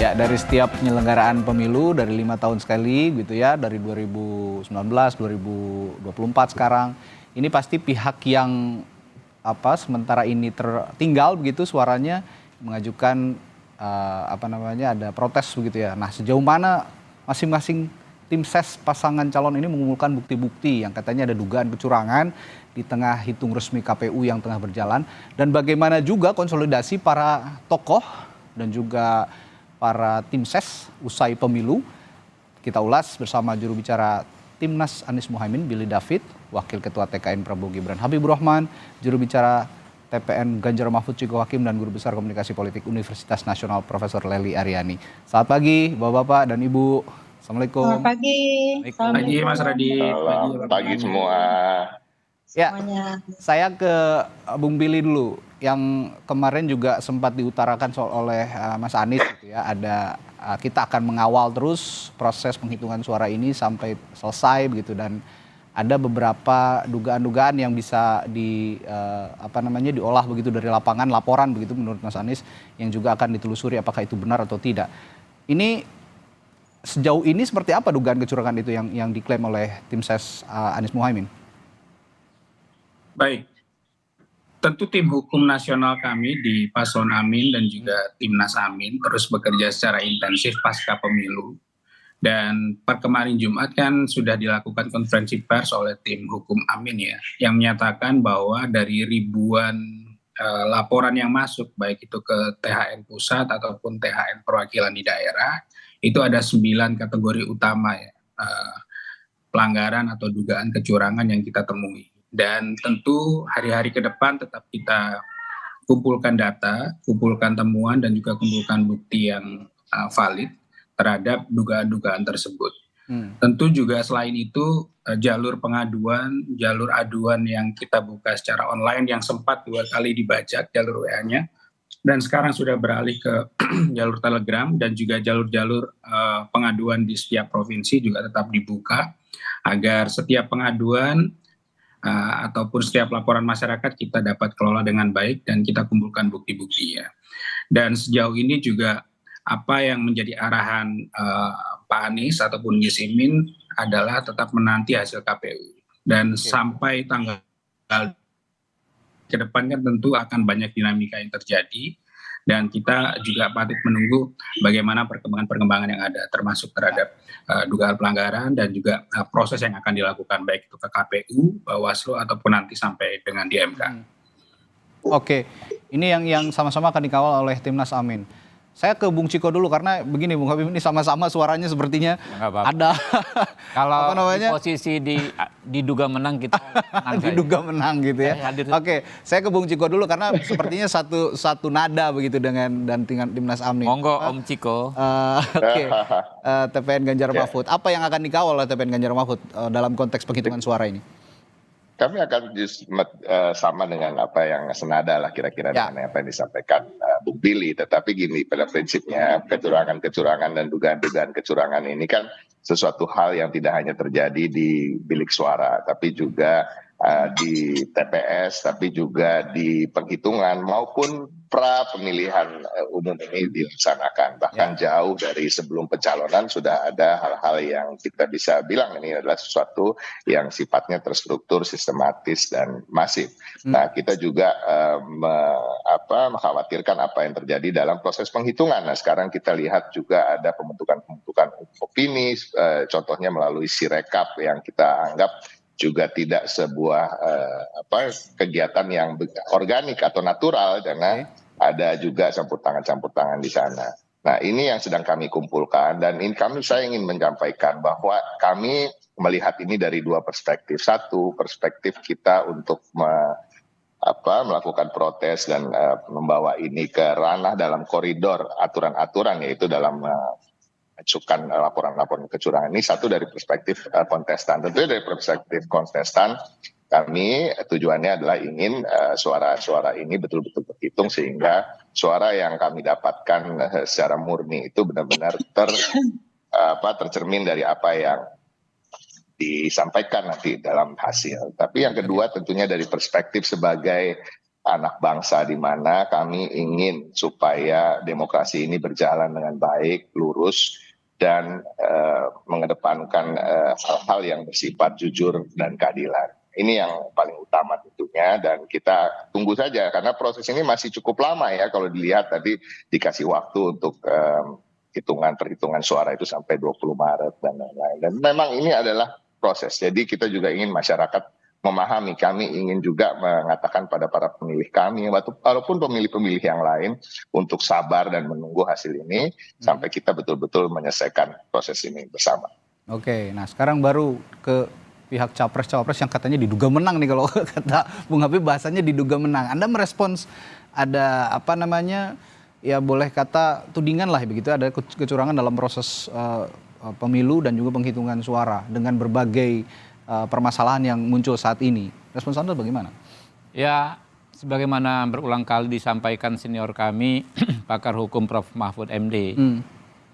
Ya, dari setiap penyelenggaraan pemilu dari 5 tahun sekali gitu ya, dari 2019, 2024 sekarang, ini pasti pihak yang sementara ini tertinggal begitu suaranya mengajukan ada protes begitu ya. Nah, sejauh mana masing-masing tim ses pasangan calon ini mengumpulkan bukti-bukti yang katanya ada dugaan kecurangan di tengah hitung resmi KPU yang tengah berjalan, dan bagaimana juga konsolidasi para tokoh dan juga para tim ses usai pemilu. Kita ulas bersama juru bicara Timnas Anies Mohaimin, Billy David, Wakil Ketua TKN Prabowo Gibran Habibur Rahman, juru bicara TPN Ganjar Mahfud Ciko Hakim, dan Guru Besar Komunikasi Politik Universitas Nasional Profesor Lely Aryani. Selamat pagi Bapak-Bapak dan Ibu. Assalamualaikum. Selamat pagi. Pagi Mas Radit. Selamat Pagi semua. Ya, saya ke Bung Billy dulu. Yang kemarin juga sempat diutarakan oleh Mas Anies gitu ya, ada kita akan mengawal terus proses penghitungan suara ini sampai selesai begitu, dan ada beberapa dugaan-dugaan yang bisa diolah begitu dari lapangan, laporan begitu menurut Mas Anies, yang juga akan ditelusuri apakah itu benar atau tidak. Ini sejauh ini seperti apa dugaan kecurangan itu yang diklaim oleh tim ses Anies Mohaimin? Baik, tentu tim hukum nasional kami di Paslon Amin dan juga Timnas Amin terus bekerja secara intensif pasca pemilu. Dan per kemarin Jumat kan sudah dilakukan konferensi pers oleh tim hukum Amin ya, yang menyatakan bahwa dari ribuan laporan yang masuk, baik itu ke THN pusat ataupun THN perwakilan di daerah, itu ada 9 kategori utama ya, pelanggaran atau dugaan kecurangan yang kita temui. Dan tentu hari-hari ke depan tetap kita kumpulkan data, kumpulkan temuan, dan juga kumpulkan bukti yang valid terhadap dugaan-dugaan tersebut. Tentu juga selain itu jalur pengaduan, jalur aduan yang kita buka secara online yang sempat 2 kali dibajak jalur WA-nya, dan sekarang sudah beralih ke jalur Telegram, dan juga jalur-jalur pengaduan di setiap provinsi juga tetap dibuka agar setiap pengaduan ataupun setiap laporan masyarakat kita dapat kelola dengan baik dan kita kumpulkan bukti-buktinya. Dan sejauh ini juga apa yang menjadi arahan Pak Anies ataupun Gus Imin adalah tetap menanti hasil KPU. Dan sampai tanggal ke depan kan tentu akan banyak dinamika yang terjadi, dan kita juga patut menunggu bagaimana perkembangan-perkembangan yang ada, termasuk terhadap dugaan pelanggaran dan juga proses yang akan dilakukan baik itu ke KPU, Bawaslu, ataupun nanti sampai dengan di MK. Oke, ini yang sama-sama akan dikawal oleh Timnas Amin. Saya ke Bung Ciko dulu karena begini Bung Habib, ini sama-sama suaranya sepertinya ada kalau posisi diduga menang kita menang diduga menang gitu ya. Oke, saya ke Bung Ciko dulu karena sepertinya satu nada begitu dengan Timnas Amin. Monggo Om Ciko. TPN Ganjar Mahfud. Apa yang akan dikawal oleh TPN Ganjar Mahfud dalam konteks penghitungan suara ini? Kami akan sama dengan apa yang senada lah kira-kira dengan apa yang disampaikan Bung Billy. Tetapi gini, pada prinsipnya kecurangan dan dugaan-dugaan kecurangan ini kan sesuatu hal yang tidak hanya terjadi di bilik suara, tapi juga di TPS, tapi juga di penghitungan maupun pra pemilihan umum ini dilaksanakan. Bahkan jauh dari sebelum pencalonan sudah ada hal-hal yang kita bisa bilang ini adalah sesuatu yang sifatnya terstruktur, sistematis, dan masif. Nah, kita juga mengkhawatirkan apa yang terjadi dalam proses penghitungan. Nah, sekarang kita lihat juga ada pembentukan opini, contohnya melalui Sirekap yang kita anggap juga tidak sebuah kegiatan yang organik atau natural, karena ada juga campur tangan di sana. Nah, ini yang sedang kami kumpulkan, dan saya ingin menyampaikan bahwa kami melihat ini dari 2 perspektif. Satu, perspektif kita untuk melakukan protes dan membawa ini ke ranah dalam koridor aturan-aturan, yaitu dalam mengajukan laporan-laporan kecurangan ini. Satu dari perspektif kontestan. Tentunya dari perspektif kontestan, kami tujuannya adalah ingin suara-suara ini betul-betul terhitung sehingga suara yang kami dapatkan secara murni itu benar-benar tercermin dari apa yang disampaikan nanti dalam hasil. Tapi yang kedua tentunya dari perspektif sebagai anak bangsa di mana kami ingin supaya demokrasi ini berjalan dengan baik, lurus, dan mengedepankan hal-hal yang bersifat jujur dan keadilan. Ini yang paling utama tentunya, dan kita tunggu saja karena proses ini masih cukup lama ya, kalau dilihat tadi dikasih waktu untuk perhitungan suara itu sampai 20 Maret dan lain-lain. Dan memang ini adalah proses, jadi kita juga ingin masyarakat memahami, kami ingin juga mengatakan pada para pemilih kami, walaupun pemilih-pemilih yang lain, untuk sabar dan menunggu hasil ini sampai kita betul-betul menyelesaikan proses ini bersama. Oke, nah sekarang baru ke pihak capres-cawapres yang katanya diduga menang nih, kalau kata Bung Habib bahasanya diduga menang. Anda merespons ada ya boleh kata tudingan lah begitu, ada kecurangan dalam proses pemilu dan juga penghitungan suara dengan berbagai permasalahan yang muncul saat ini. Respons Anda bagaimana? Ya, sebagaimana berulang kali disampaikan senior kami, pakar hukum Prof. Mahfud MD,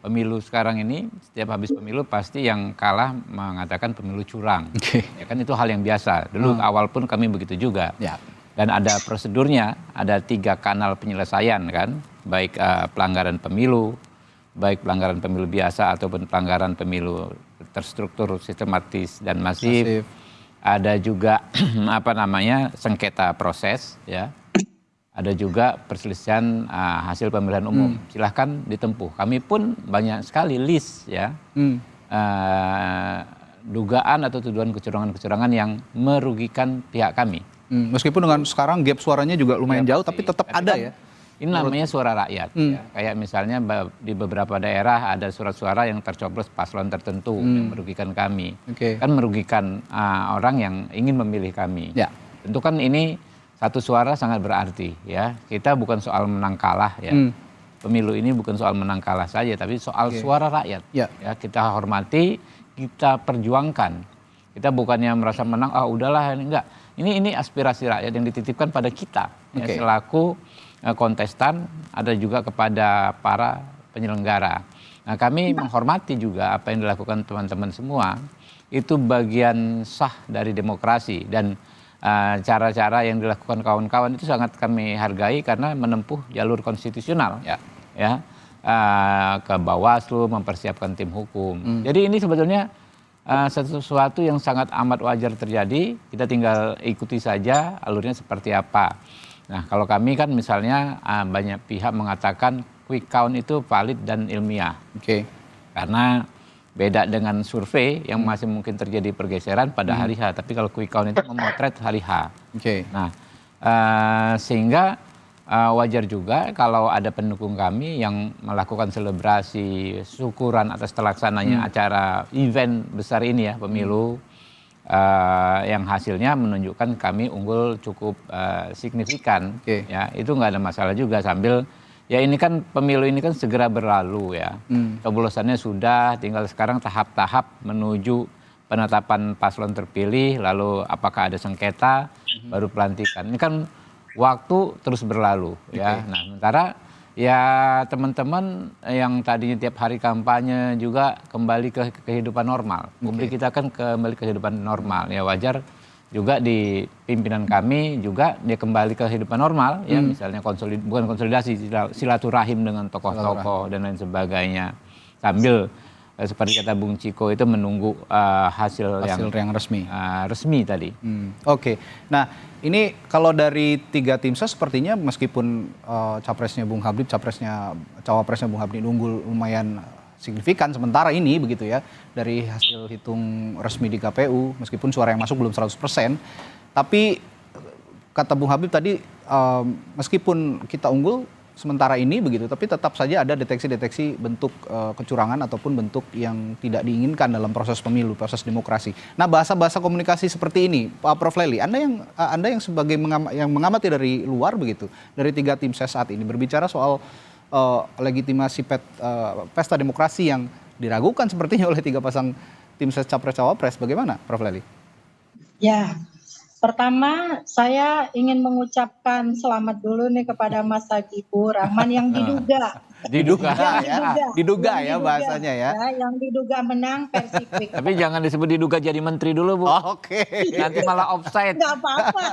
pemilu sekarang ini, setiap habis pemilu pasti yang kalah mengatakan pemilu curang. Ya kan itu hal yang biasa. Dulu awal pun kami begitu juga. Ya. Dan ada prosedurnya, ada 3 kanal penyelesaian kan, baik pelanggaran pemilu, baik pelanggaran pemilu biasa ataupun pelanggaran pemilu terstruktur, sistematis dan masif. Ada juga sengketa proses ya. Ada juga perselisihan hasil pemilihan umum. Silahkan ditempuh. Kami pun banyak sekali list ya. Dugaan atau tuduhan kecurangan-kecurangan yang merugikan pihak kami. Meskipun dengan sekarang gap suaranya juga lumayan jauh, tapi tetap ada ya. Ini namanya suara rakyat. Ya. Kayak misalnya di beberapa daerah ada surat suara yang tercoblos paslon tertentu yang merugikan kami. Kan merugikan orang yang ingin memilih kami. Ya. Tentu kan ini satu suara sangat berarti ya. Kita bukan soal menang kalah ya. Pemilu ini bukan soal menang kalah saja, tapi soal suara rakyat. Ya, kita hormati, kita perjuangkan. Kita bukannya merasa menang, udahlah ini enggak. Ini aspirasi rakyat yang dititipkan pada kita ya, selaku kontestan, ada juga kepada para penyelenggara. Nah, kami menghormati juga apa yang dilakukan teman-teman semua. Itu bagian sah dari demokrasi, dan cara-cara yang dilakukan kawan-kawan itu sangat kami hargai karena menempuh jalur konstitusional. Ke Bawaslu, mempersiapkan tim hukum. Jadi ini sebetulnya sesuatu yang sangat amat wajar terjadi. Kita tinggal ikuti saja alurnya seperti apa. Nah, kalau kami kan misalnya banyak pihak mengatakan quick count itu valid dan ilmiah. Karena beda dengan survei yang masih mungkin terjadi pergeseran pada hari H. Tapi kalau quick count itu memotret hari H. Nah, sehingga wajar juga kalau ada pendukung kami yang melakukan selebrasi syukuran atas terlaksananya acara event besar ini ya, pemilu. Yang hasilnya menunjukkan kami unggul cukup signifikan. Ya, itu nggak ada masalah juga, sambil ya ini kan pemilu ini kan segera berlalu ya. Coblosannya sudah, tinggal sekarang tahap-tahap menuju penetapan paslon terpilih, lalu apakah ada sengketa, baru pelantikan. Ini kan waktu terus berlalu ya. Nah, sementara ya teman-teman yang tadinya tiap hari kampanye juga kembali ke kehidupan normal. Publik kita kan kembali ke kehidupan normal. Ya wajar juga di pimpinan kami juga dia kembali ke kehidupan normal ya, misalnya bukan konsolidasi, silaturahim dengan tokoh-tokoh dan lain sebagainya. Sambil seperti kata Bung Ciko itu menunggu hasil yang resmi tadi. Nah, ini kalau dari 3 tim ses sepertinya meskipun capresnya Bung Habib, cawapresnya Bung Habib unggul lumayan signifikan sementara ini begitu ya, dari hasil hitung resmi di KPU, meskipun suara yang masuk belum 100%, tapi kata Bung Habib tadi meskipun kita unggul sementara ini begitu, tapi tetap saja ada deteksi-deteksi bentuk kecurangan ataupun bentuk yang tidak diinginkan dalam proses pemilu, proses demokrasi. Nah, bahasa-bahasa komunikasi seperti ini, Pak Prof. Lely, Anda yang sebagai yang mengamati dari luar begitu, dari 3 tim ses saat ini berbicara soal legitimasi pesta demokrasi yang diragukan sepertinya oleh 3 pasang tim ses capres-cawapres, bagaimana, Prof. Lely? Ya. Pertama, saya ingin mengucapkan selamat dulu nih kepada Mas Habibur Rahman yang diduga ya bahasanya ya. Yang diduga menang versi quick. Tapi jangan disebut diduga jadi menteri dulu, Bu. Nanti malah offside. Nggak apa-apa.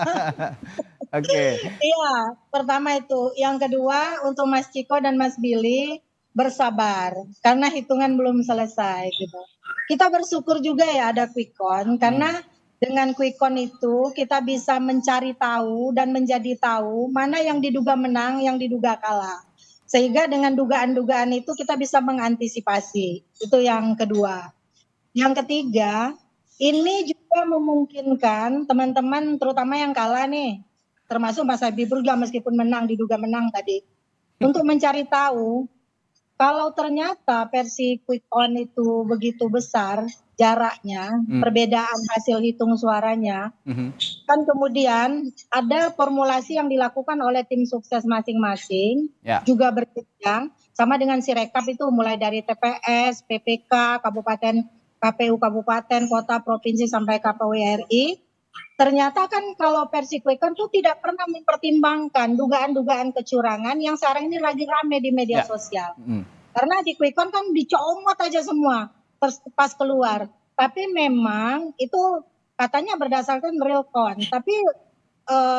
Oke. Iya, pertama itu. Yang kedua untuk Mas Ciko dan Mas Billy bersabar karena hitungan belum selesai gitu. Kita bersyukur juga ya ada quick count karena dengan quick count itu kita bisa mencari tahu dan menjadi tahu mana yang diduga menang, yang diduga kalah. Sehingga dengan dugaan-dugaan itu kita bisa mengantisipasi. Itu yang kedua. Yang ketiga, ini juga memungkinkan teman-teman terutama yang kalah nih, termasuk Mas Habibur juga meskipun menang, diduga menang tadi, untuk mencari tahu kalau ternyata versi quick count itu begitu besar jaraknya, perbedaan hasil hitung suaranya, kan kemudian ada formulasi yang dilakukan oleh tim sukses masing-masing, juga berjenjang, sama dengan Sirekap itu mulai dari TPS, PPK, Kabupaten, KPU Kabupaten, Kota, Provinsi, sampai KPU RI. Ternyata kan kalau versi quick count itu tidak pernah mempertimbangkan dugaan-dugaan kecurangan yang sekarang ini lagi rame di media sosial. Karena di quick count kan dicomot aja semua pas keluar. Tapi memang itu katanya berdasarkan real count. Tapi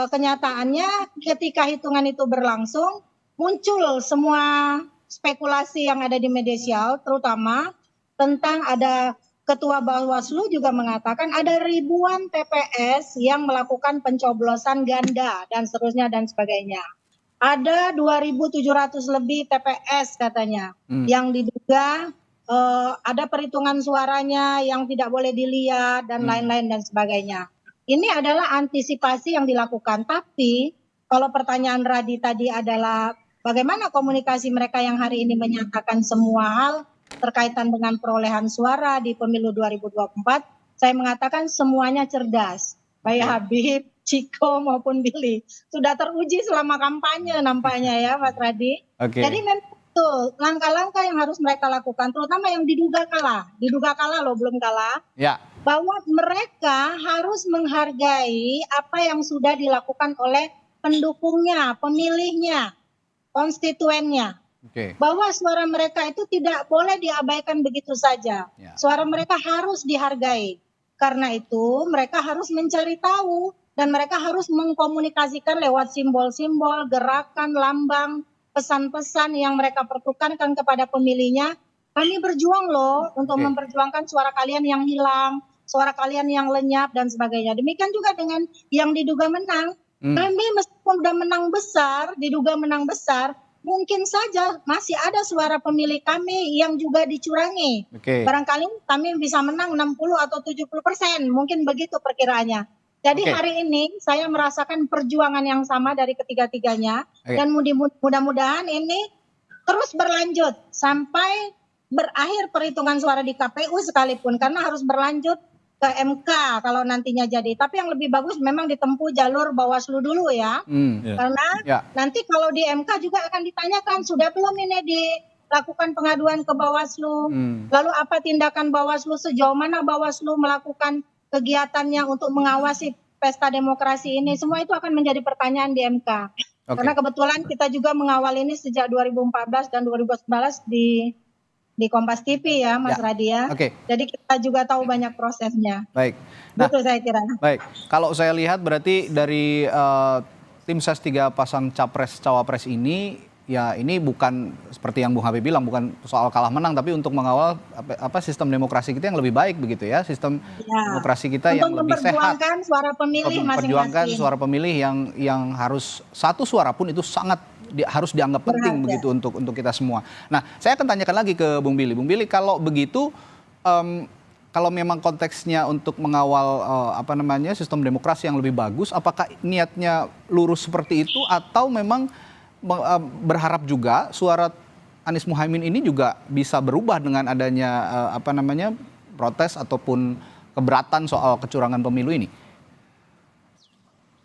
kenyataannya ketika hitungan itu berlangsung muncul semua spekulasi yang ada di media sosial, terutama tentang ada Ketua Bawaslu juga mengatakan ada ribuan TPS yang melakukan pencoblosan ganda dan seterusnya dan sebagainya. Ada 2.700 lebih TPS katanya yang diduga ada perhitungan suaranya yang tidak boleh dilihat dan lain-lain dan sebagainya. Ini adalah antisipasi yang dilakukan. Tapi kalau pertanyaan Radi tadi adalah bagaimana komunikasi mereka yang hari ini menyatakan semua hal terkaitan dengan perolehan suara di pemilu 2024, saya mengatakan semuanya cerdas. Baik Habib, Ciko maupun Billy sudah teruji selama kampanye nampaknya ya Mas Radi. Jadi memang betul langkah-langkah yang harus mereka lakukan, terutama yang diduga kalah loh, belum kalah. Bahwa mereka harus menghargai apa yang sudah dilakukan oleh pendukungnya, pemilihnya, konstituennya. Bahwa suara mereka itu tidak boleh diabaikan begitu saja. Suara mereka harus dihargai. Karena itu mereka harus mencari tahu dan mereka harus mengkomunikasikan lewat simbol-simbol, gerakan, lambang, pesan-pesan yang mereka pertukarkan kepada pemilihnya. Kami berjuang loh untuk memperjuangkan suara kalian yang hilang, suara kalian yang lenyap dan sebagainya. Demikian juga dengan yang diduga menang. Kami meskipun sudah menang besar, diduga menang besar, mungkin saja masih ada suara pemilih kami yang juga dicurangi. Barangkali kami bisa menang 60 atau 70%, mungkin begitu perkiraannya. Jadi hari ini saya merasakan perjuangan yang sama dari ketiga-tiganya dan mudah-mudahan ini terus berlanjut sampai berakhir perhitungan suara di KPU sekalipun, karena harus berlanjut ke MK kalau nantinya jadi. Tapi yang lebih bagus memang ditempuh jalur Bawaslu dulu ya. Karena nanti kalau di MK juga akan ditanyakan sudah belum ini dilakukan pengaduan ke Bawaslu. Lalu apa tindakan Bawaslu, sejauh mana Bawaslu melakukan kegiatannya untuk mengawasi pesta demokrasi ini. Semua itu akan menjadi pertanyaan di MK. Karena kebetulan kita juga mengawal ini sejak 2014 dan 2019 di Kompas TV ya Mas Radia. Jadi kita juga tahu banyak prosesnya. Nah, itu saya kira. Kalau saya lihat berarti dari tim ses 3 pasang capres cawapres ini, ya ini bukan seperti yang Bung Habib bilang, bukan soal kalah menang, tapi untuk mengawal sistem demokrasi kita yang lebih baik begitu ya, sistem demokrasi kita yang lebih sehat. Memperjuangkan suara pemilih masing-masing. Memperjuangkan suara pemilih yang harus satu suara pun itu sangat harus dianggap penting begitu untuk kita semua. Nah, saya akan tanyakan lagi ke Bung Billy. Bung Billy, kalau begitu, kalau memang konteksnya untuk mengawal sistem demokrasi yang lebih bagus, apakah niatnya lurus seperti itu atau memang berharap juga suara Anies Muhaimin ini juga bisa berubah dengan adanya protes ataupun keberatan soal kecurangan pemilu ini?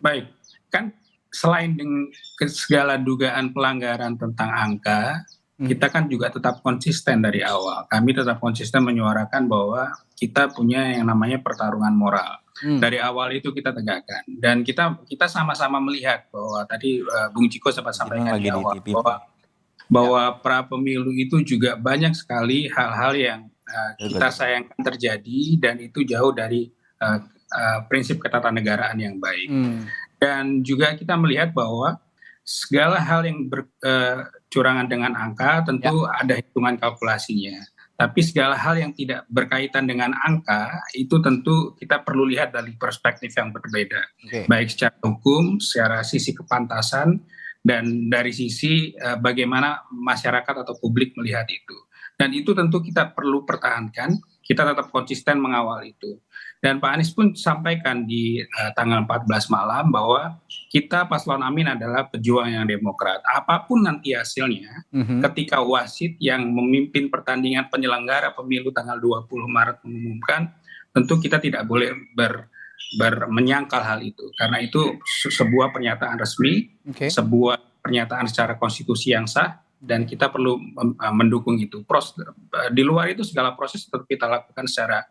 Baik, kan selain dengan segala dugaan pelanggaran tentang angka, kita kan juga tetap konsisten dari awal. Kami tetap konsisten menyuarakan bahwa kita punya yang namanya pertarungan moral. Dari awal itu kita tegakkan. Dan kita sama-sama melihat bahwa tadi Bung Ciko sempat sampaikan di awal bahwa pra pemilu itu juga banyak sekali hal-hal yang kita sayangkan terjadi dan itu jauh dari prinsip ketatanegaraan yang baik. Dan juga kita melihat bahwa segala hal yang bercurangan dengan angka tentu ada hitungan kalkulasinya. Tapi segala hal yang tidak berkaitan dengan angka itu tentu kita perlu lihat dari perspektif yang berbeda. Baik secara hukum, secara sisi kepantasan, dan dari sisi bagaimana masyarakat atau publik melihat itu. Dan itu tentu kita perlu pertahankan, kita tetap konsisten mengawal itu. Dan Pak Anies pun sampaikan di tanggal 14 malam bahwa kita Paslon Amin adalah pejuang yang demokrat. Apapun nanti hasilnya, ketika wasit yang memimpin pertandingan penyelenggara pemilu tanggal 20 Maret mengumumkan, tentu kita tidak boleh menyangkal hal itu. Karena itu sebuah pernyataan resmi, sebuah pernyataan secara konstitusi yang sah, dan kita perlu mendukung itu. Di luar itu segala proses tetap kita lakukan secara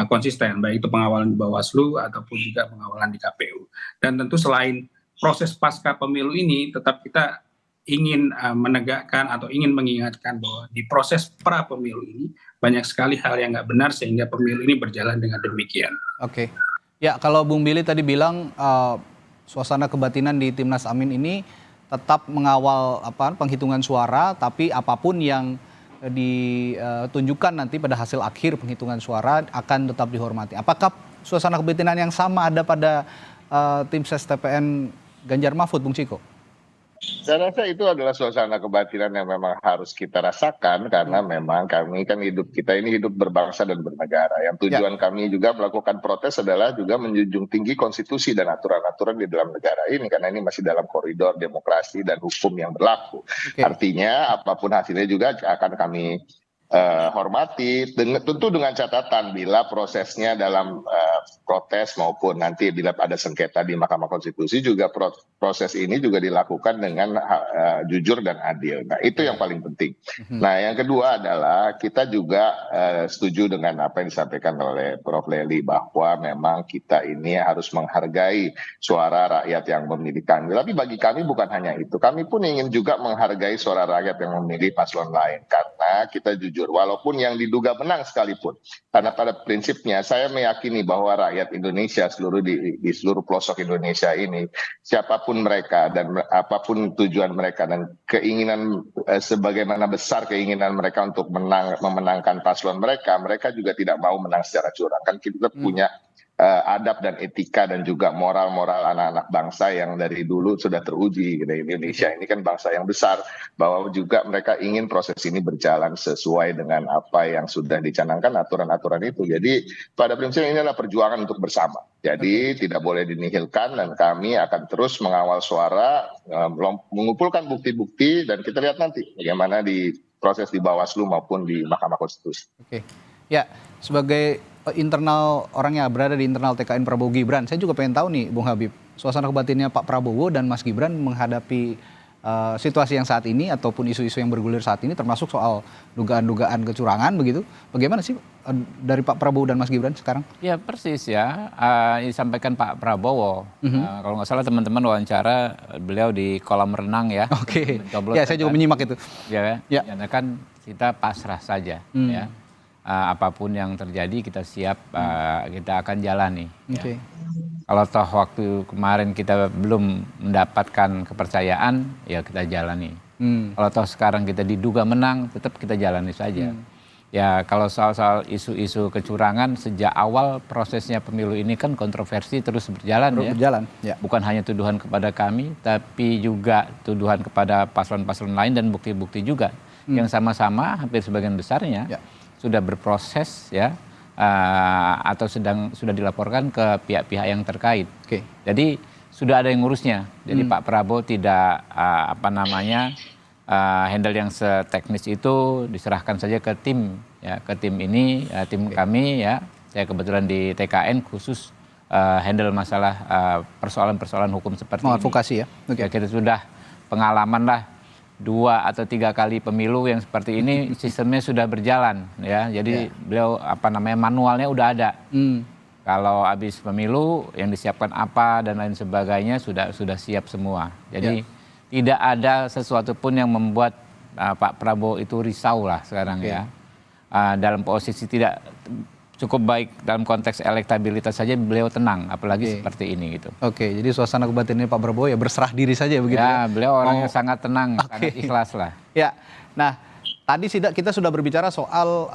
konsisten, baik itu pengawalan di Bawaslu ataupun juga pengawalan di KPU. Dan tentu selain proses pasca pemilu ini, tetap kita ingin menegakkan atau ingin mengingatkan bahwa di proses pra pemilu ini banyak sekali hal yang nggak benar sehingga pemilu ini berjalan dengan demikian. Oke. Ya, kalau Bung Billy tadi bilang suasana kebatinan di Timnas Amin ini tetap mengawal penghitungan suara, tapi apapun yang ditunjukkan nanti pada hasil akhir penghitungan suara akan tetap dihormati. Apakah suasana kebatinan yang sama ada pada tim ses TPN Ganjar Mahfud, Bung Ciko? Saya rasa itu adalah suasana kebatinan yang memang harus kita rasakan, karena memang kami kan kita ini hidup berbangsa dan bernegara. Yang tujuan kami juga melakukan protes adalah juga menjunjung tinggi konstitusi dan aturan-aturan di dalam negara ini, karena ini masih dalam koridor demokrasi dan hukum yang berlaku. Artinya apapun hasilnya juga akan kami hormati, tentu dengan catatan bila prosesnya dalam protes maupun nanti bila ada sengketa di Mahkamah Konstitusi juga proses ini juga dilakukan dengan jujur dan adil. Nah, itu yang paling penting. Nah, yang kedua adalah kita juga setuju dengan apa yang disampaikan oleh Prof. Lely bahwa memang kita ini harus menghargai suara rakyat yang memilih kami. Tapi bagi kami bukan hanya itu, kami pun ingin juga menghargai suara rakyat yang memilih paslon lain, karena kita jujur walaupun yang diduga menang sekalipun, karena pada prinsipnya saya meyakini bahwa rakyat Indonesia di seluruh pelosok Indonesia ini, siapapun mereka dan apapun tujuan mereka dan keinginan sebagaimana besar keinginan mereka untuk memenangkan paslon mereka juga tidak mau menang secara curang. Kan kita punya adab dan etika dan juga moral-moral anak-anak bangsa yang dari dulu sudah teruji. Indonesia ini kan bangsa yang besar, bahwa juga mereka ingin proses ini berjalan sesuai dengan apa yang sudah dicanangkan aturan-aturan itu. Jadi pada prinsipnya ini adalah perjuangan untuk bersama. Jadi tidak boleh dinihilkan, dan kami akan terus mengawal suara, mengumpulkan bukti-bukti, dan kita lihat nanti bagaimana di proses di Bawaslu maupun di Mahkamah Konstitusi. Oke. Ya, sebagai internal orangnya berada di internal TKN Prabowo Gibran, saya juga pengen tahu nih Bung Habib, suasana kebatinnya Pak Prabowo dan Mas Gibran menghadapi situasi yang saat ini ataupun isu-isu yang bergulir saat ini, termasuk soal dugaan-dugaan kecurangan begitu. Bagaimana sih dari Pak Prabowo dan Mas Gibran sekarang? Ya persis ya, disampaikan Pak Prabowo. Kalau nggak salah teman-teman wawancara beliau di kolam renang ya. Oke. Ya, saya juga menyimak itu. Ya. Kan kita pasrah saja ya. Apapun yang terjadi kita siap, kita akan jalani. Ya. Kalau toh waktu kemarin kita belum mendapatkan kepercayaan, ya kita jalani. Kalau toh sekarang kita diduga menang, tetap kita jalani saja. Ya kalau soal isu-isu kecurangan, sejak awal prosesnya pemilu ini kan kontroversi terus berjalan. Ya. Bukan hanya tuduhan kepada kami, tapi juga tuduhan kepada paslon-paslon lain dan bukti-bukti juga. Yang sama-sama hampir sebagian besarnya sudah berproses ya. Atau sudah dilaporkan ke pihak-pihak yang terkait. Jadi sudah ada yang ngurusnya. Jadi Pak Prabowo tidak handle yang seteknis itu, diserahkan saja ke tim ya, ke tim ini, tim kami ya. Saya kebetulan di TKN khusus handle masalah persoalan-persoalan hukum seperti ini. Advokasi ya. Ya, kita sudah pengalaman lah 2 atau 3 kali pemilu yang seperti ini, sistemnya sudah berjalan ya. Jadi beliau manualnya udah ada. Kalau habis pemilu yang disiapkan apa dan lain sebagainya sudah siap semua. Jadi tidak ada sesuatu pun yang membuat Pak Prabowo itu risau lah sekarang ya. Dalam posisi tidak cukup baik dalam konteks elektabilitas saja beliau tenang, apalagi seperti ini gitu. Oke, jadi suasana kebatinan Pak Prabowo ya berserah diri saja begitu ya. Beliau orang yang sangat tenang, sangat ikhlas lah. Ya, nah tadi kita sudah berbicara soal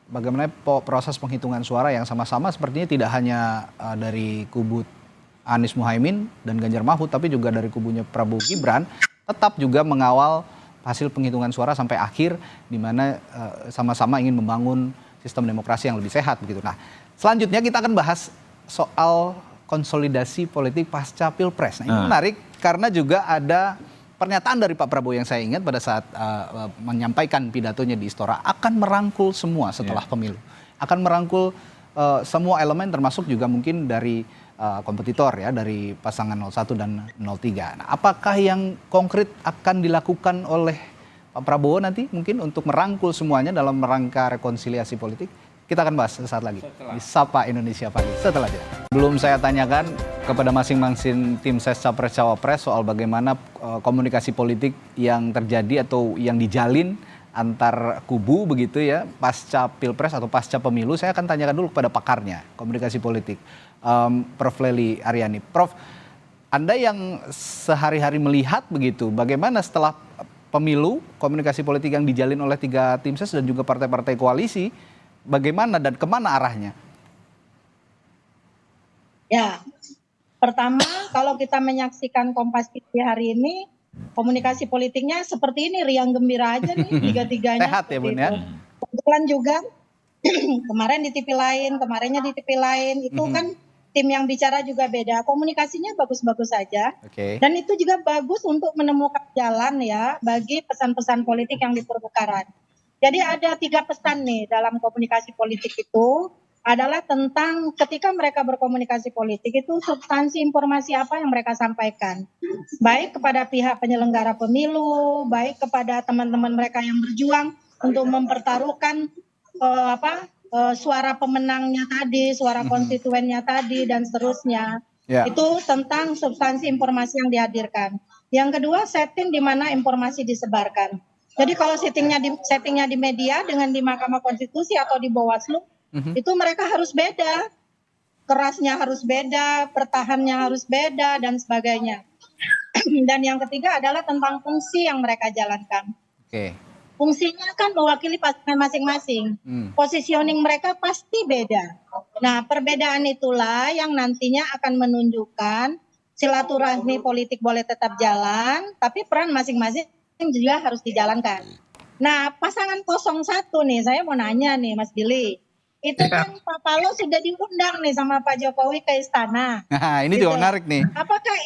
bagaimana proses penghitungan suara yang sama-sama sepertinya tidak hanya dari kubu Anies Muhaimin dan Ganjar Mahfud, tapi juga dari kubunya Prabowo Gibran tetap juga mengawal hasil penghitungan suara sampai akhir, di mana sama-sama ingin membangun sistem demokrasi yang lebih sehat begitu. Nah, selanjutnya kita akan bahas soal konsolidasi politik pasca Pilpres. Nah, ini menarik karena juga ada pernyataan dari Pak Prabowo yang saya ingat pada saat menyampaikan pidatonya di Istora, akan merangkul semua setelah pemilu. Akan merangkul semua elemen termasuk juga mungkin dari kompetitor ya, dari pasangan 01 dan 03. Nah, apakah yang konkret akan dilakukan oleh Pak Prabowo nanti mungkin untuk merangkul semuanya dalam rangka rekonsiliasi politik? Kita akan bahas sesaat lagi di Sapa Indonesia Pagi setelah jeda. Belum saya tanyakan kepada masing-masing tim ses Capres Cawapres soal bagaimana komunikasi politik yang terjadi atau yang dijalin antar kubu begitu ya pasca Pilpres atau pasca pemilu. Saya akan tanyakan dulu kepada pakarnya komunikasi politik, Prof. Lely Aryani. Prof, Anda yang sehari-hari melihat begitu, bagaimana setelah pemilu komunikasi politik yang dijalin oleh 3 tim ses dan juga partai-partai koalisi, bagaimana dan kemana arahnya? Ya, pertama kalau kita menyaksikan Kompas TV hari ini, komunikasi politiknya seperti ini, riang gembira aja nih tiga-tiganya. Sehat ya Bun ya? Kebetulan juga kemarin di TV lain, kemarinnya di TV lain, itu kan tim yang bicara juga beda, komunikasinya bagus-bagus saja. Dan itu juga bagus untuk menemukan jalan ya bagi pesan-pesan politik yang di pertukaran. Jadi ada 3 pesan nih dalam komunikasi politik itu, adalah tentang ketika mereka berkomunikasi politik itu substansi informasi apa yang mereka sampaikan. Baik kepada pihak penyelenggara pemilu, baik kepada teman-teman mereka yang berjuang untuk mempertaruhkan suara pemenangnya tadi, suara konstituennya tadi, dan seterusnya. Itu tentang substansi informasi yang dihadirkan. Yang kedua, setting di mana informasi disebarkan. Jadi kalau settingnya di media dengan di Mahkamah Konstitusi atau di Bawaslu, itu mereka harus beda. Kerasnya harus beda, pertahannya harus beda, dan sebagainya. Dan yang ketiga adalah tentang fungsi yang mereka jalankan. Fungsinya kan mewakili pasangan masing-masing. Positioning mereka pasti beda. Nah, perbedaan itulah yang nantinya akan menunjukkan silaturahmi politik boleh tetap jalan, tapi peran masing-masing juga harus dijalankan. Nah, pasangan 01 nih, saya mau nanya nih Mas Billy. Itu kan Pak Paloh sudah diundang nih sama Pak Jokowi ke istana. Nah, ini juga menarik nih. Apakah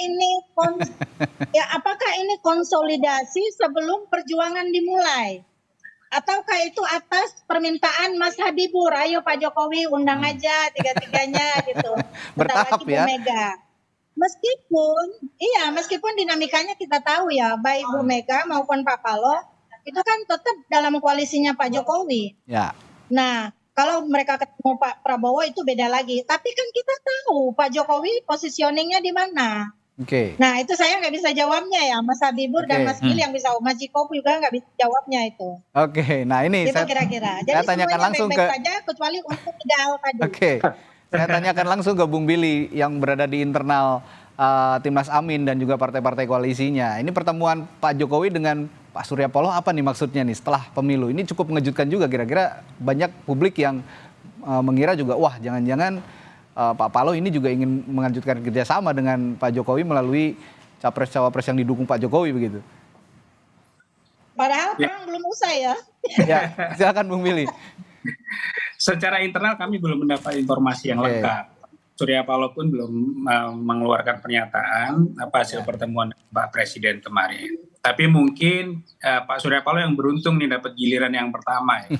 ini konsolidasi sebelum perjuangan dimulai? Ataukah itu atas permintaan Mas Habibur, ayo Pak Jokowi undang aja tiga-tiganya gitu. Bertahap ya. Mega. Meskipun dinamikanya kita tahu ya, baik Bu Mega maupun Pak Paloh itu kan tetap dalam koalisinya Pak Jokowi. Ya. Nah, kalau mereka ketemu Pak Prabowo itu beda lagi. Tapi kan kita tahu Pak Jokowi positioningnya di mana. Nah, itu saya nggak bisa jawabnya ya, Mas Habibur dan Mas Billy yang bisa. Mas Jiko juga nggak bisa jawabnya itu. Nah ini itu kira-kira. Jadi saya tanyakan langsung ke saja, kecuali untuk ideal tadi. Saya tanyakan langsung ke Bung Billy yang berada di internal Timnas Amin dan juga partai-partai koalisinya. Ini pertemuan Pak Jokowi dengan Pak Surya Paloh apa nih maksudnya nih setelah pemilu? Ini cukup mengejutkan juga, kira-kira banyak publik yang mengira juga wah jangan-jangan Pak Paloh ini juga ingin melanjutkan kerjasama dengan Pak Jokowi melalui capres-cawapres yang didukung Pak Jokowi begitu. Padahal perang belum usai ya. Ya, silakan Bung Billy. Secara internal kami belum mendapat informasi yang lengkap. Surya Paloh pun belum mengeluarkan pernyataan hasil pertemuan Pak Presiden kemarin. Tapi mungkin Pak Surya Paloh yang beruntung nih dapat giliran yang pertama ya.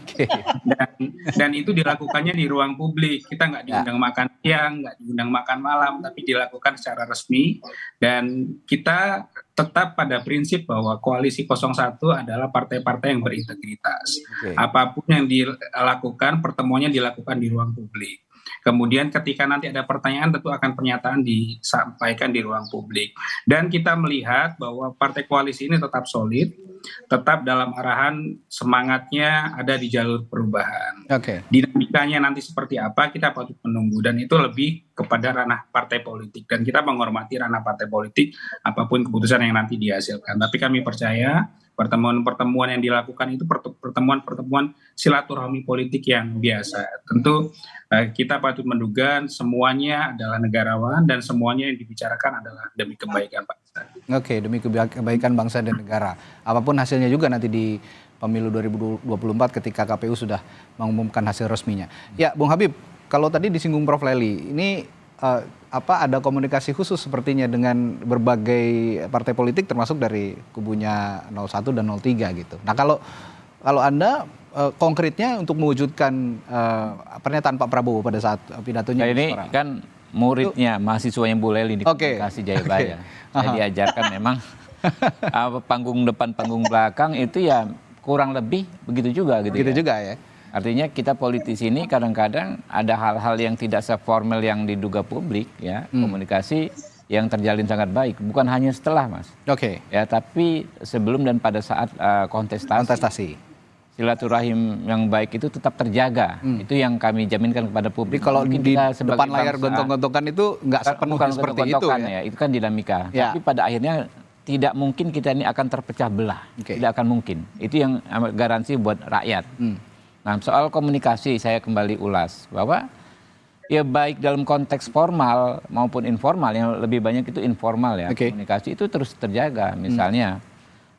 Dan itu dilakukannya di ruang publik. Kita nggak diundang makan siang, nggak diundang makan malam, tapi dilakukan secara resmi. Dan kita tetap pada prinsip bahwa koalisi 01 adalah partai-partai yang berintegritas. Apapun yang dilakukan, pertemuannya dilakukan di ruang publik. Kemudian ketika nanti ada pertanyaan tentu akan pernyataan disampaikan di ruang publik. Dan kita melihat bahwa partai koalisi ini tetap solid, tetap dalam arahan semangatnya ada di jalur perubahan. Oke. Dinamikanya nanti seperti apa kita patut menunggu, dan itu lebih kepada ranah partai politik, dan kita menghormati ranah partai politik apapun keputusan yang nanti dihasilkan. Tapi kami percaya pertemuan-pertemuan yang dilakukan itu pertemuan-pertemuan silaturahmi politik yang biasa. Tentu kita patut menduga semuanya adalah negarawan dan semuanya yang dibicarakan adalah demi kebaikan bangsa. Oke, demi kebaikan bangsa dan negara. Apapun hasilnya juga nanti di Pemilu 2024 ketika KPU sudah mengumumkan hasil resminya. Ya, Bung Habib, kalau tadi disinggung Prof. Lely, ini ada komunikasi khusus sepertinya dengan berbagai partai politik termasuk dari kubunya 01 dan 03 gitu. Nah, kalau Anda konkretnya untuk mewujudkan pernyataan Pak Prabowo pada saat pidatonya. Nah, ini kan muridnya, mahasiswanya Bu Lely di Komunikasi Jayabaya. Saya diajarkan memang panggung depan, panggung belakang itu ya kurang lebih begitu juga gitu. Begitu juga ya. Artinya kita politisi ini kadang-kadang ada hal-hal yang tidak seformal yang diduga publik ya, komunikasi yang terjalin sangat baik, bukan hanya setelah, Mas. Oke. Ya, tapi sebelum dan pada saat kontestasi. Silaturahim yang baik itu tetap terjaga. Itu yang kami jaminkan kepada publik. Jadi kalau mungkin di kita sebagai depan layar gontong-gontongan itu nggak sepenuhnya seperti itu ya. Itu kan dinamika. Ya. Tapi pada akhirnya tidak mungkin kita ini akan terpecah belah. Tidak akan mungkin. Itu yang garansi buat rakyat. Nah, soal komunikasi saya kembali ulas bahwa ya baik dalam konteks formal maupun informal, yang lebih banyak itu informal ya. Komunikasi itu terus terjaga. Misalnya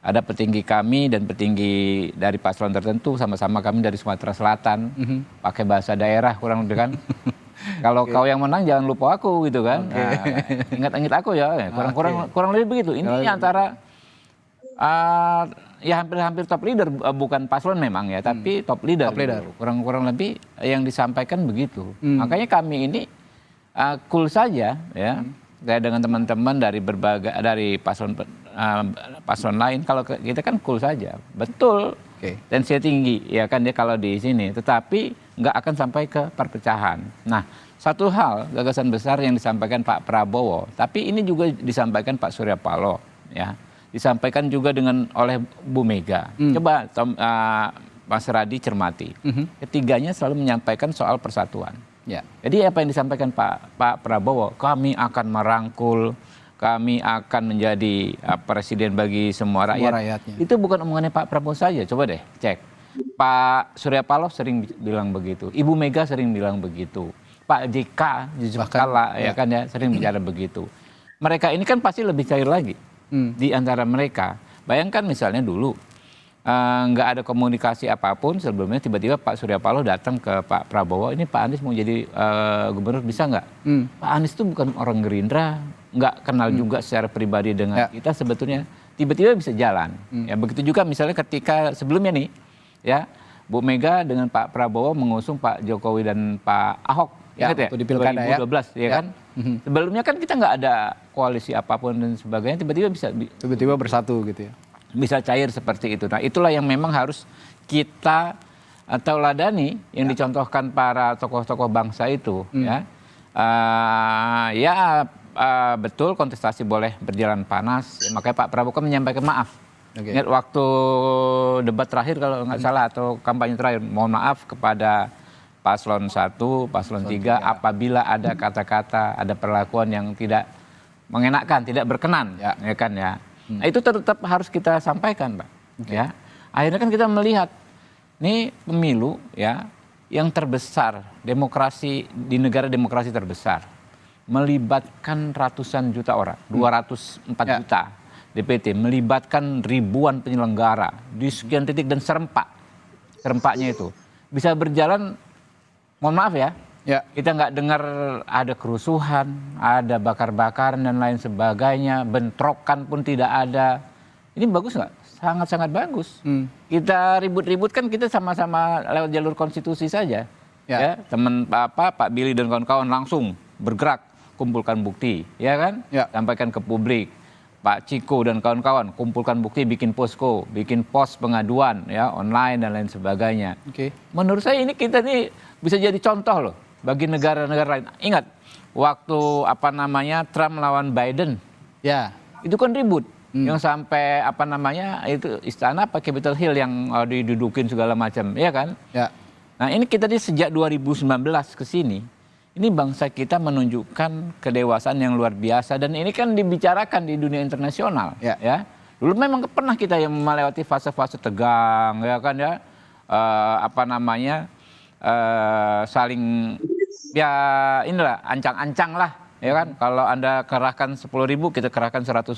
ada petinggi kami dan petinggi dari paslon tertentu, sama-sama kami dari Sumatera Selatan, pakai bahasa daerah kurang lebih kan. Kalau kau yang menang jangan lupa aku gitu kan. Ingat-ingat aku ya. Kurang lebih begitu. Ini antara ya hampir top leader, bukan paslon memang ya, tapi top leader. Kurang lebih yang disampaikan begitu. Makanya kami ini cool saja ya. Saya dengan teman-teman dari paslon lain, kalau kita kan cool saja. Betul. Tensinya tinggi ya kan dia kalau di sini, tetapi nggak akan sampai ke perpecahan. Nah, satu hal gagasan besar yang disampaikan Pak Prabowo, tapi ini juga disampaikan Pak Surya Paloh ya, disampaikan juga oleh Bu Mega. Coba Mas Radi cermati, ketiganya selalu menyampaikan soal persatuan. Ya. Jadi apa yang disampaikan Pak Prabowo, kami akan merangkul, kami akan menjadi presiden bagi semua rakyatnya. Itu bukan omongannya Pak Prabowo saja, coba deh cek. Pak Surya Paloh sering bilang begitu, Ibu Mega sering bilang begitu, Pak JK Yusuf Kala ya kan ya sering bicara begitu. Mereka ini kan pasti lebih cair lagi di antara mereka. Bayangkan misalnya dulu nggak ada komunikasi apapun sebelumnya, tiba-tiba Pak Surya Paloh datang ke Pak Prabowo, ini Pak Anies mau jadi gubernur bisa nggak? Pak Anies itu bukan orang Gerindra, nggak kenal juga secara pribadi dengan kita sebetulnya, tiba-tiba bisa jalan. Ya begitu juga misalnya ketika sebelumnya nih ya Bu Mega dengan Pak Prabowo mengusung Pak Jokowi dan Pak Ahok ya, di Pilkada 2012 ya kan. Sebelumnya kan kita nggak ada koalisi apapun dan sebagainya, tiba-tiba bersatu gitu ya. Bisa cair seperti itu. Nah, itulah yang memang harus kita tauladani yang dicontohkan para tokoh-tokoh bangsa itu ya. Betul kontestasi boleh berjalan panas, ya, makanya Pak Prabowo kan menyampaikan maaf. Ingat waktu debat terakhir kalau nggak salah atau kampanye terakhir, mohon maaf kepada paslon 1, paslon 3 apabila ada kata-kata, ada perlakuan yang tidak mengenakan, tidak berkenan, ya kan ya. Nah, itu tetap harus kita sampaikan, Pak. Ya. Akhirnya kan kita melihat nih pemilu ya yang terbesar, demokrasi di negara demokrasi terbesar, melibatkan ratusan juta orang, 204 juta DPT, melibatkan ribuan penyelenggara di sekian titik dan serempaknya itu bisa berjalan. Mohon maaf ya, kita nggak dengar ada kerusuhan, ada bakar-bakaran dan lain sebagainya, bentrokan pun tidak ada. Ini bagus nggak? Sangat-sangat bagus. Kita ribut-ribut kan kita sama-sama lewat jalur konstitusi saja. Ya, teman Pak Billy dan kawan-kawan langsung bergerak, kumpulkan bukti, ya kan? Sampaikan ke publik. Pak Ciko dan kawan-kawan kumpulkan bukti, bikin posko, bikin pos pengaduan ya online dan lain sebagainya. Menurut saya ini kita nih bisa jadi contoh loh bagi negara-negara lain. Ingat waktu Trump melawan Biden, itu kan ribut, yang sampai itu istana Capitol Hill yang didudukin segala macam, ya kan? Nah ini kita sejak 2019 ke sini, ini bangsa kita menunjukkan kedewasaan yang luar biasa dan ini kan dibicarakan di dunia internasional, ya. Dulu memang pernah kita yang melewati fase-fase tegang, ya kan ya, saling ya inilah ancang-ancang lah, ya kan. Kalau Anda kerahkan 10.000, kita kerahkan 100.000,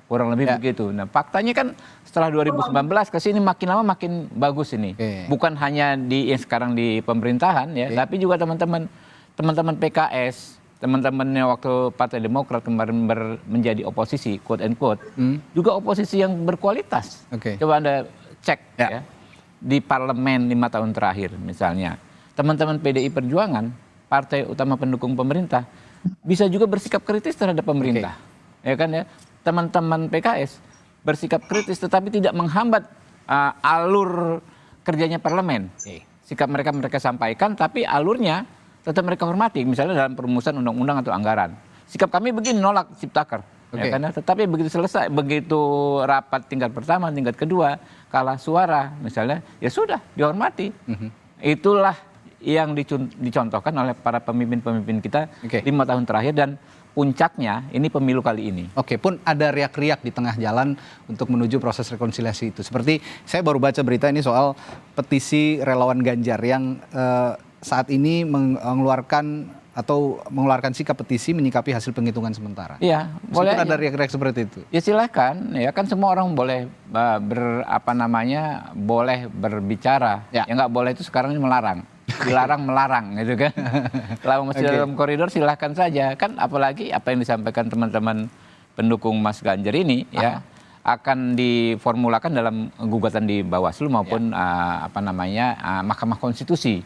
kurang lebih begitu. Nah faktanya kan setelah 2019 ke sini makin lama makin bagus ini. Bukan hanya yang sekarang di pemerintahan ya, tapi juga teman-teman PKS, teman-temannya waktu Partai Demokrat kemarin menjadi oposisi, quote and quote, juga oposisi yang berkualitas. Coba Anda cek ya di parlemen 5 tahun terakhir misalnya, teman-teman PDI Perjuangan, partai utama pendukung pemerintah, bisa juga bersikap kritis terhadap pemerintah, ya kan ya. Teman-teman PKS bersikap kritis tetapi tidak menghambat alur kerjanya parlemen. Sikap mereka sampaikan, tapi alurnya tetap mereka hormati, misalnya dalam perumusan undang-undang atau anggaran. Sikap kami begini, nolak Ciptaker. Ya, karena tetapi begitu selesai, begitu rapat tingkat pertama, tingkat kedua, kalah suara misalnya, ya sudah dihormati. Itulah yang dicontohkan oleh para pemimpin-pemimpin kita 5 tahun terakhir dan puncaknya ini pemilu kali ini. Pun ada riak-riak di tengah jalan untuk menuju proses rekonsiliasi itu. Seperti saya baru baca berita ini soal petisi relawan Ganjar yang saat ini mengeluarkan sikap petisi menyikapi hasil penghitungan sementara. Iya, boleh. Ada riak-riak seperti itu. Ya silakan, ya kan semua orang boleh boleh berbicara. Yang nggak boleh itu sekarang ini melarang. Dilarang melarang gitu kan. Kalau masih dalam koridor silahkan saja. Kan apalagi apa yang disampaikan teman-teman pendukung Mas Ganjar ini ya akan diformulakan dalam gugatan di Bawaslu maupun Mahkamah Konstitusi.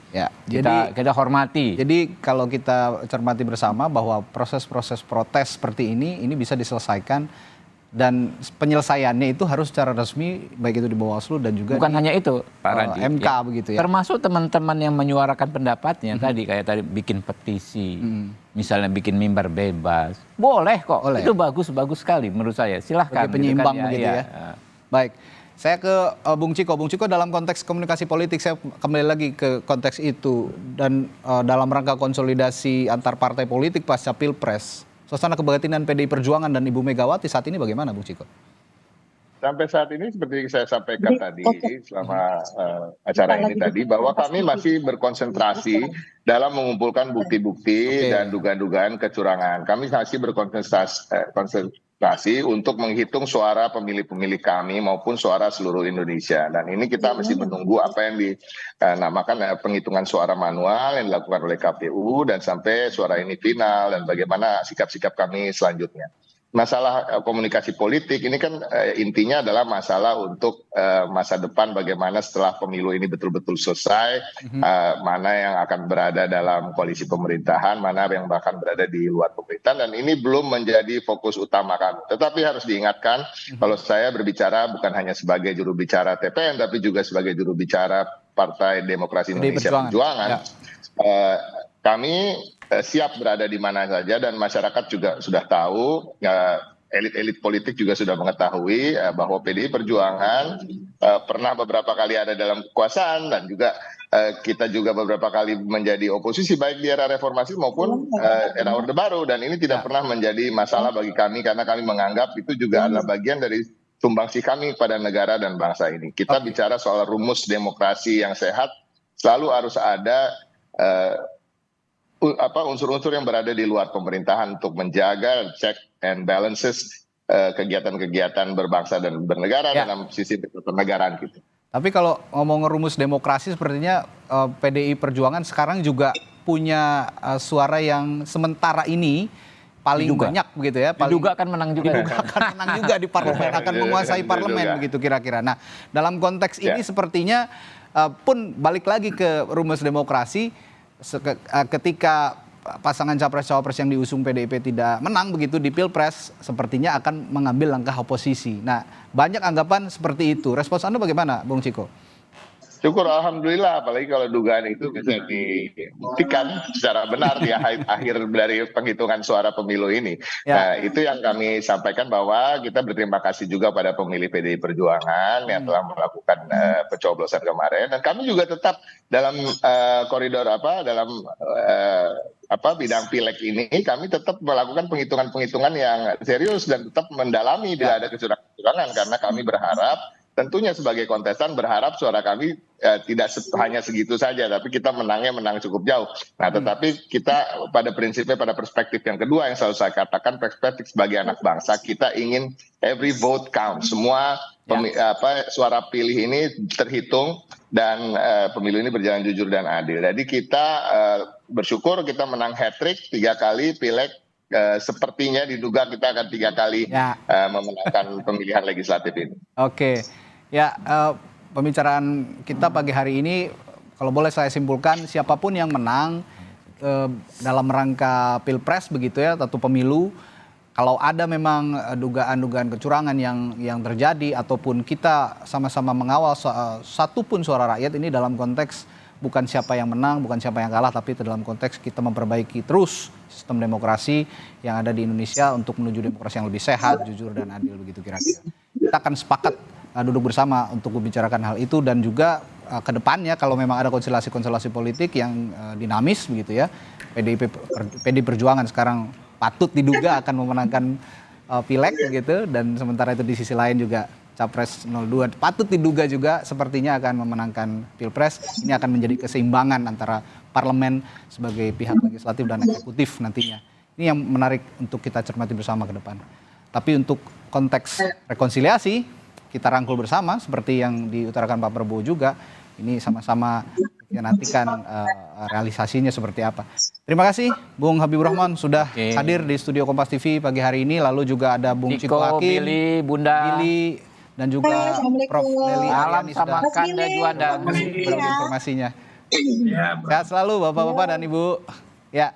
Kita hormati. Jadi kalau kita cermati bersama bahwa proses-proses protes seperti ini bisa diselesaikan dan penyelesaiannya itu harus secara resmi baik itu di Bawaslu dan juga bukan hanya itu Pak Radit, MK begitu ya. Termasuk teman-teman yang menyuarakan pendapatnya tadi bikin petisi, misalnya bikin mimbar bebas, boleh kok. Itu bagus sekali menurut saya. Silahkan. Penyeimbang begitu ya. Baik. Saya ke Bung Ciko. Bung Ciko, dalam konteks komunikasi politik saya kembali lagi ke konteks itu dan dalam rangka konsolidasi antar partai politik pasca Pilpres. Suasana kebatinan PDI Perjuangan dan Ibu Megawati saat ini bagaimana, Bung Ciko? Sampai saat ini seperti saya sampaikan tadi selama acara ini tadi, bahwa kami masih berkonsentrasi dalam mengumpulkan bukti-bukti dan dugaan-dugaan kecurangan. Kami masih berkonsentrasi untuk menghitung suara pemilih-pemilih kami maupun suara seluruh Indonesia. Dan ini kita masih menunggu apa yang dinamakan penghitungan suara manual yang dilakukan oleh KPU dan sampai suara ini final dan bagaimana sikap-sikap kami selanjutnya. Masalah komunikasi politik ini kan intinya adalah masalah untuk masa depan, bagaimana setelah pemilu ini betul-betul selesai, mana yang akan berada dalam koalisi pemerintahan, mana yang bahkan berada di luar pemerintahan, dan ini belum menjadi fokus utama kami. Tetapi harus diingatkan, kalau saya berbicara bukan hanya sebagai juru bicara TPN, tapi juga sebagai juru bicara Partai Demokrasi Indonesia Perjuangan. Kami siap berada di mana saja dan masyarakat juga sudah tahu, elit-elit politik juga sudah mengetahui bahwa PDI Perjuangan pernah beberapa kali ada dalam kekuasaan dan juga kita juga beberapa kali menjadi oposisi baik di era reformasi maupun era Orde Baru, dan ini tidak pernah menjadi masalah bagi kami karena kami menganggap itu juga adalah bagian dari sumbangsi kami pada negara dan bangsa ini. Kita bicara soal rumus demokrasi yang sehat, selalu harus ada unsur-unsur yang berada di luar pemerintahan untuk menjaga check and balances kegiatan-kegiatan berbangsa dan bernegara dalam sisi kenegaraan kita. Tapi kalau ngomong rumus demokrasi, sepertinya PDI Perjuangan sekarang juga punya suara yang sementara ini paling banyak begitu ya. Diduga akan menang juga. Akan menang juga di parlemen, akan menguasai parlemen begitu kira-kira. Nah, dalam konteks ini sepertinya pun balik lagi ke rumus demokrasi. Ketika pasangan capres-cawapres yang diusung PDIP tidak menang begitu di Pilpres, sepertinya akan mengambil langkah oposisi. Nah, banyak anggapan seperti itu. Respons Anda bagaimana, Bung Ciko? Syukur alhamdulillah, apalagi kalau dugaan itu bisa dibuktikan secara benar di akhir dari penghitungan suara pemilu ini. Nah, itu yang kami sampaikan, bahwa kita berterima kasih juga pada pemilih PDI Perjuangan yang telah melakukan pencoblosan kemarin, dan kami juga tetap dalam koridor dalam bidang pileg ini kami tetap melakukan penghitungan-penghitungan yang serius dan tetap mendalami bila ada kecurangan, karena kami berharap, tentunya sebagai kontestan berharap suara kami tidak hanya segitu saja, tapi kita menang cukup jauh. Nah, tetapi kita pada prinsipnya, pada perspektif yang kedua yang selalu saya katakan, perspektif sebagai anak bangsa, kita ingin every vote count, semua suara pilih ini terhitung, dan pemilu ini berjalan jujur dan adil. Jadi kita bersyukur kita menang hat-trick 3 kali pileg. Sepertinya diduga kita akan 3 kali memenangkan pemilihan legislatif ini. Oke, ya pembicaraan kita pagi hari ini, kalau boleh saya simpulkan, siapapun yang menang dalam rangka pilpres begitu ya, atau pemilu, kalau ada memang dugaan-dugaan kecurangan yang terjadi, ataupun kita sama-sama mengawal satu pun suara rakyat, ini dalam konteks bukan siapa yang menang, bukan siapa yang kalah, tapi dalam konteks kita memperbaiki terus sistem demokrasi yang ada di Indonesia untuk menuju demokrasi yang lebih sehat, jujur dan adil, begitu kira-kira. Kita akan sepakat duduk bersama untuk membicarakan hal itu, dan juga ke depannya kalau memang ada konstelasi-konstelasi politik yang dinamis begitu ya, PDI Perjuangan sekarang patut diduga akan memenangkan pileg begitu, dan sementara itu di sisi lain juga Capres 02 patut diduga juga sepertinya akan memenangkan pilpres. Ini akan menjadi keseimbangan antara parlemen sebagai pihak legislatif dan eksekutif nantinya. Ini yang menarik untuk kita cermati bersama ke depan. Tapi untuk konteks rekonsiliasi, kita rangkul bersama seperti yang diutarakan Pak Prabowo juga. Ini sama-sama kita nantikan realisasinya seperti apa. Terima kasih Bung Habibur Rahman sudah hadir di studio Kompas TV pagi hari ini. Lalu juga ada Bung Ciko Hakim, Billy, Bunda, Billy, dan juga Prof. Nelly Alam Aryani sama sudah Kanda Juanda informasinya. Ya, Sehat selalu Bapak-bapak dan Ibu. Ya.